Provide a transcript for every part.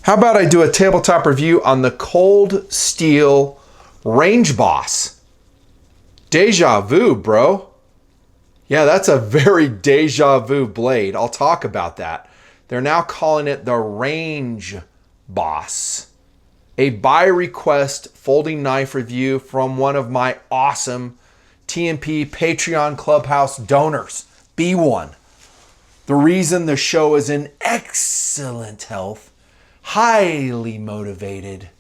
How about I do a tabletop review on the Cold Steel Range Boss? Deja vu, bro. Yeah, that's a very deja vu blade. I'll talk about that. They're now calling it the Range Boss. A by request folding knife review from one of my awesome TMP Patreon Clubhouse donors. Be one. The reason the show is in excellent health, highly motivated,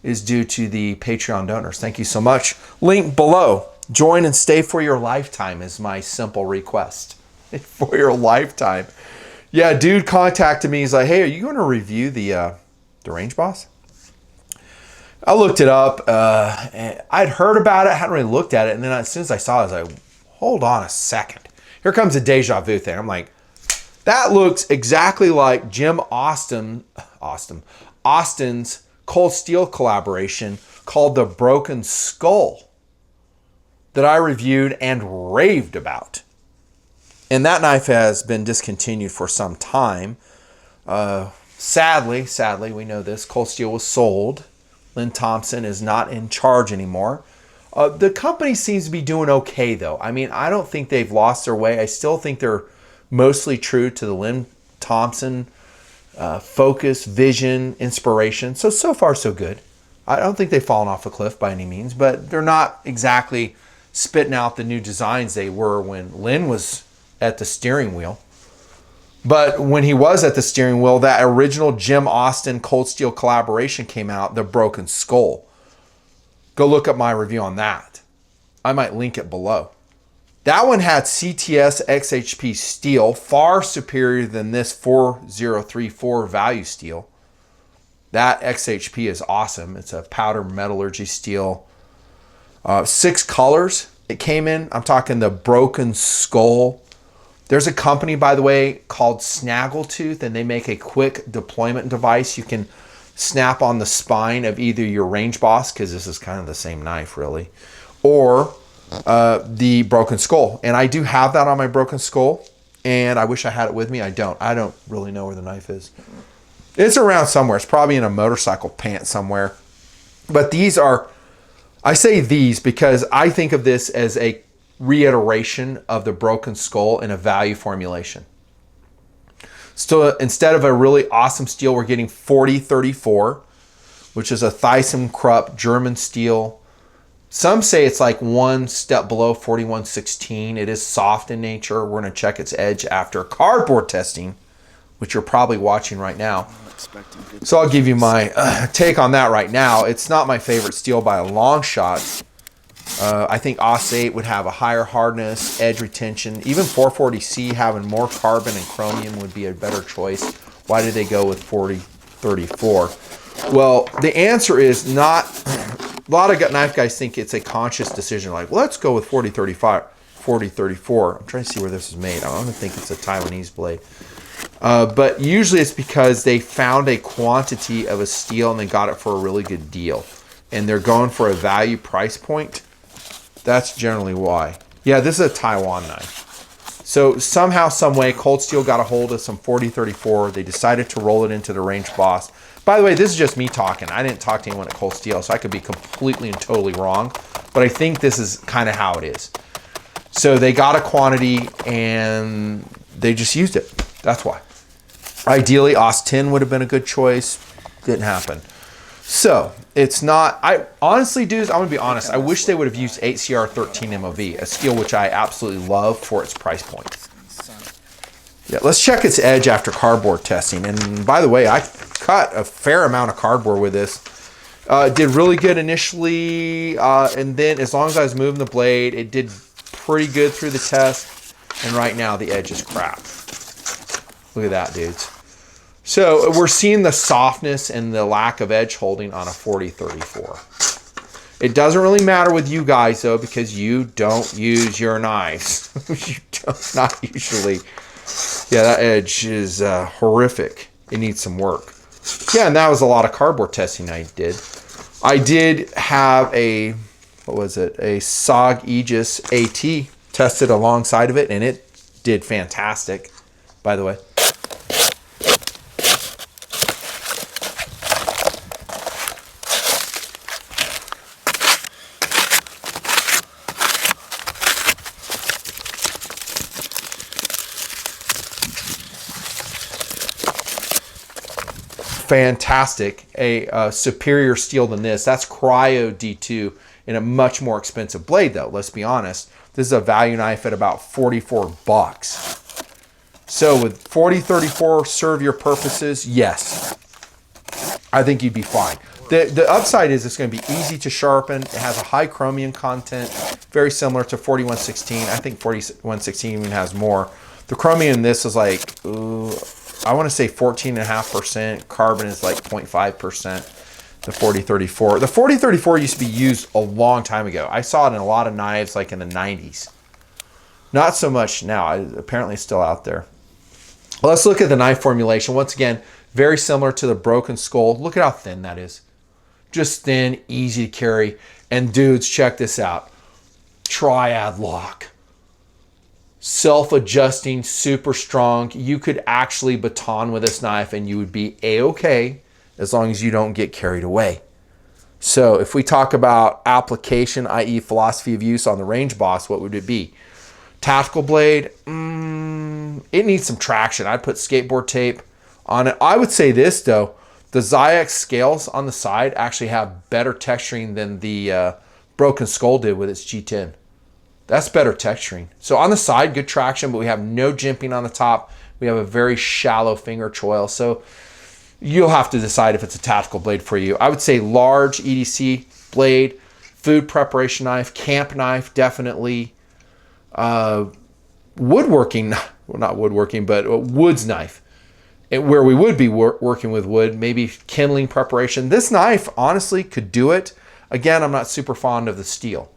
is due to the Patreon donors. Thank you so much. Link below. Join and stay for your lifetime is my simple request. For your lifetime. Yeah, dude contacted me. He's like, hey, are you going to review the Range Boss? I looked it up. I'd heard about it. Hadn't really looked at it. And then as soon as I saw it, I was like, hold on a second. Here comes a deja vu thing. I'm like, that looks exactly like Jim Austin's Cold Steel collaboration called The Broken Skull that I reviewed and raved about. And that knife has been discontinued for some time. Sadly, we know this. Cold Steel was sold. Lynn Thompson is not in charge anymore. The company seems to be doing okay, though. I mean, I don't think they've lost their way. I still think they're mostly true to the Lynn Thompson focus, vision, inspiration. So far, so good. I don't think they've fallen off a cliff by any means, but they're not exactly spitting out the new designs they were when Lynn was at the steering wheel. But when he was at the steering wheel, that original Jim Austin Cold Steel collaboration came out, The Broken Skull. Go look up my review on that. I might link it below. That one had CTS XHP steel, far superior than this 4034 value steel. That XHP is awesome. It's a powder metallurgy steel. 6 colors it came in. I'm talking the Broken Skull. There's a company, by the way, called Snaggletooth, and they make a quick deployment device. You can snap on the spine of either your Range Boss, because this is kind of the same knife, really, or the Broken Skull. And I do have that on my Broken Skull, and I wish I had it with me. I don't really know where the knife is. It's around somewhere. It's probably in a motorcycle pant somewhere. But these are, I say these because I think of this as a reiteration of the Broken Skull in a value formulation. So instead of a really awesome steel, we're getting 4034, which is a ThyssenKrupp German steel. Some say it's like one step below 4116. It is soft in nature. We're going to check its edge after cardboard testing, which you're probably watching right now. So I'll give you my take on that right now. It's not my favorite steel by a long shot. I think Aus 8 would have a higher hardness, edge retention. Even 440C having more carbon and chromium would be a better choice. Why did they go with 4034? Well, the answer is not. A lot of knife guys think it's a conscious decision. Like, well, let's go with 4034. I'm trying to see where this is made. I don't think it's a Taiwanese blade. But usually it's because they found a quantity of a steel and they got it for a really good deal. And they're going for a value price point. That's generally why. Yeah, this is a Taiwan knife. So somehow, some way, Cold Steel got a hold of some 4034. They decided to roll it into the Range Boss. By the way, this is just me talking. I didn't talk to anyone at Cold Steel, so I could be completely and totally wrong. But I think this is kind of how it is. So they got a quantity and they just used it. That's why. Ideally, Aus 10 would have been a good choice. Didn't happen. So it's not, I honestly, dudes, I'm going to be honest. I wish they would have used 8CR13 MOV, a steel which I absolutely love for its price point. Yeah, let's check its edge after cardboard testing. And by the way, I cut a fair amount of cardboard with this. Did really good initially. And then as long as I was moving the blade, it did pretty good through the test. And right now the edge is crap. Look at that, dudes. So we're seeing the softness and the lack of edge holding on a 4034. It doesn't really matter with you guys, though, because you don't use your knives. You don't, not usually. Yeah, that edge is horrific. It needs some work. Yeah, and that was a lot of cardboard testing I did. I did have a, what was it, a SOG Aegis AT tested alongside of it, and it did fantastic, by the way. fantastic. A superior steel than this. That's Cryo D2 in a much more expensive blade, though. Let's be honest. This is a value knife at about 44 bucks. So with 4034 serve your purposes, yes, I think you'd be fine. The upside is it's going to be easy to sharpen. It has a high chromium content, very similar to 4116. I think 4116 even has more. The chromium in this is like, I want to say 14.5%. Carbon is like 0.5%. The 4034. The 4034 used to be used a long time ago. I saw it in a lot of knives like in the 90s. Not so much now. Apparently it's still out there. Well, let's look at the knife formulation. Once again, very similar to the Broken Skull. Look at how thin that is. Just thin, easy to carry. And dudes, check this out. Triad lock. Self-adjusting, super strong. You could actually baton with this knife and you would be A-okay as long as you don't get carried away. So if we talk about application, i.e. philosophy of use on the Range Boss, what would it be? Tactical blade, it needs some traction. I'd put skateboard tape on it. I would say this though, the Zyx scales on the side actually have better texturing than the Broken Skull did with its G10. That's better texturing. So on the side, good traction, but we have no jimping on the top. We have a very shallow finger choil. So you'll have to decide if it's a tactical blade for you. I would say large EDC blade, food preparation knife, camp knife, definitely. Woodworking, well, not woodworking, but a woods knife. Where we would be working with wood, maybe kindling preparation. This knife, honestly, could do it. Again, I'm not super fond of the steel.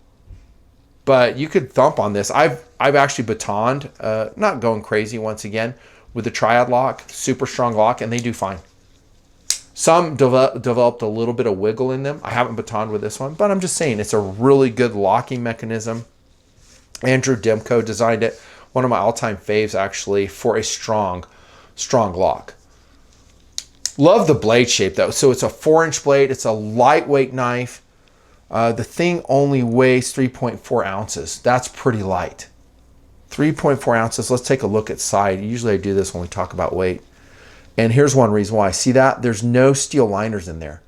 But you could thump on this. I've actually batoned, not going crazy once again, with the Triad lock, super strong lock, and they do fine. Some developed a little bit of wiggle in them. I haven't batoned with this one, but I'm just saying it's a really good locking mechanism. Andrew Demko designed it. One of my all-time faves, actually, for a strong lock. Love the blade shape, though. So it's a 4-inch blade. It's a lightweight knife. The thing only weighs 3.4 ounces. That's pretty light. 3.4 ounces. Let's take a look at side. Usually I do this when we talk about weight. And here's one reason why. See that? There's no steel liners in there.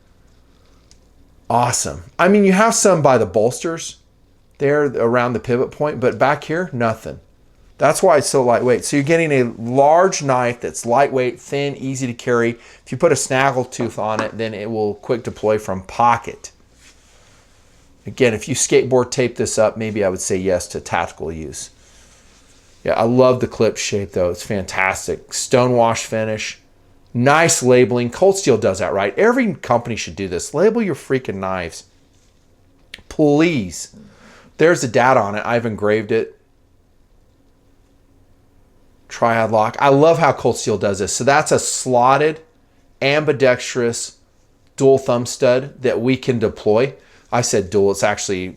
Awesome. I mean, you have some by the bolsters there around the pivot point, but back here, nothing. That's why it's so lightweight. So you're getting a large knife that's lightweight, thin, easy to carry. If you put a snaggle tooth on it, then it will quick deploy from pocket. Again, if you skateboard tape this up, maybe I would say yes to tactical use. Yeah, I love the clip shape, though. It's fantastic. Stonewash finish. Nice labeling. Cold Steel does that right. Every company should do this. Label your freaking knives. Please. There's the data on it. I've engraved it. Triad lock. I love how Cold Steel does this. So that's a slotted, ambidextrous, dual thumb stud that we can deploy. I said dual. It's actually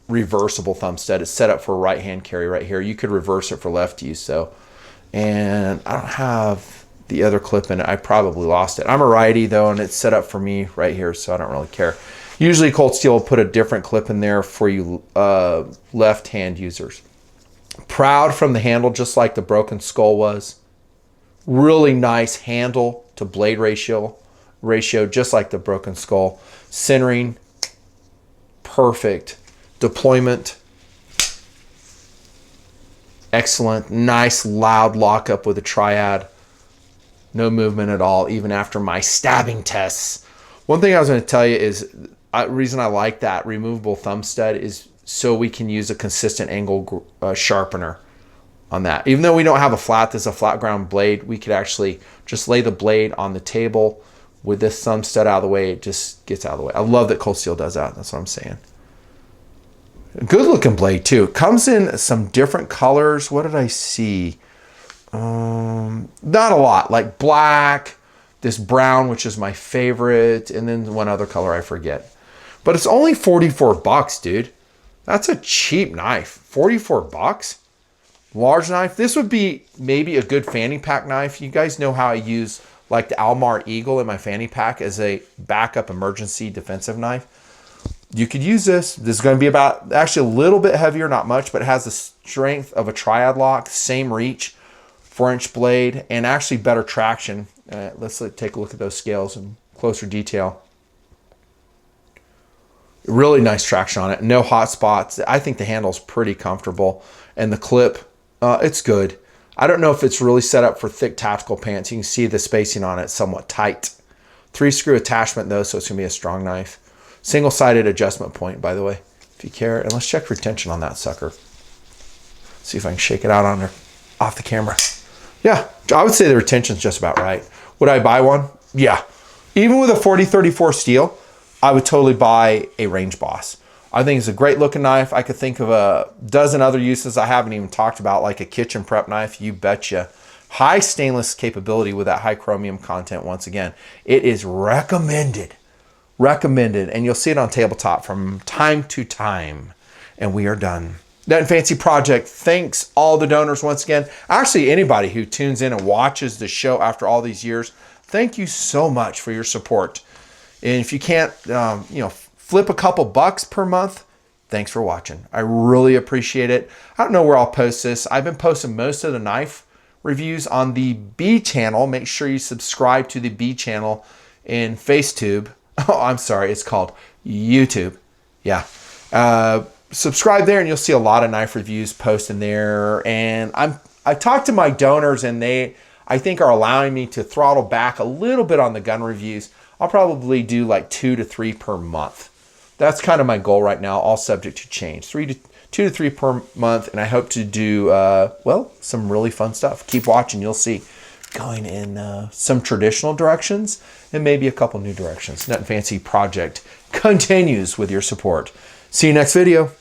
reversible thumb stud. It's set up for right hand carry right here. You could reverse it for left use. So, and I don't have the other clip in it. I probably lost it. I'm a righty though, and it's set up for me right here, so I don't really care. Usually Cold Steel will put a different clip in there for you left hand users. Proud from the handle, just like the Broken Skull was. Really nice handle to blade ratio, just like the Broken Skull. Centering, perfect. Deployment, excellent. Nice loud lockup with a Triad. No movement at all, even after my stabbing tests. One thing I was going to tell you is the reason I like that removable thumb stud is so we can use a consistent angle sharpener on that. Even though we don't have a flat, this is a flat ground blade, we could actually just lay the blade on the table with this thumb stud out of the way. It just gets out of the way. I love that Cold Steel does that. That's what I'm saying. Good looking blade too. It comes in some different colors. What did I see? Not a lot, like black, this brown, which is my favorite, and then one other color I forget. But it's only 44 bucks, dude. That's a cheap knife. 44 bucks. Large knife. This would be maybe a good fanny pack knife. You guys know how I use like the Almar Eagle in my fanny pack as a backup emergency defensive knife. You could use this. This is going to be about actually a little bit heavier, not much, but it has the strength of a Triad lock, same reach, 4-inch blade, and actually better traction. Let's take a look at those scales in closer detail. Really nice traction on it. No hot spots. I think the handle's pretty comfortable. And the clip, it's good. I don't know if it's really set up for thick tactical pants. You can see the spacing on it somewhat tight. 3-screw attachment though, so it's gonna be a strong knife. Single-sided adjustment point, by the way, if you care. And let's check retention on that sucker. See if I can shake it out on her off the camera. Yeah, I would say the retention's just about right. Would I buy one? Yeah. Even with a 40-34 steel, I would totally buy a Range Boss. I think it's a great looking knife. I could think of a dozen other uses I haven't even talked about, like a kitchen prep knife. You betcha. High stainless capability with that high chromium content once again. It is recommended. Recommended. And you'll see it on tabletop from time to time. And we are done. That Fancy Project thanks all the donors once again. Actually, anybody who tunes in and watches the show after all these years, thank you so much for your support. And if you can't, flip a couple bucks per month, thanks for watching. I really appreciate it. I don't know where I'll post this. I've been posting most of the knife reviews on the B channel. Make sure you subscribe to the B channel in FaceTube. Oh, I'm sorry. It's called YouTube. Yeah. Subscribe there and you'll see a lot of knife reviews posted there. And I talked to my donors and they, I think, are allowing me to throttle back a little bit on the gun reviews. I'll probably do like 2 to 3 per month. That's kind of my goal right now, all subject to change. 2 to 3 per month, and I hope to do, some really fun stuff. Keep watching, you'll see. Going in some traditional directions and maybe a couple new directions. Nut and Fancy Project continues with your support. See you next video.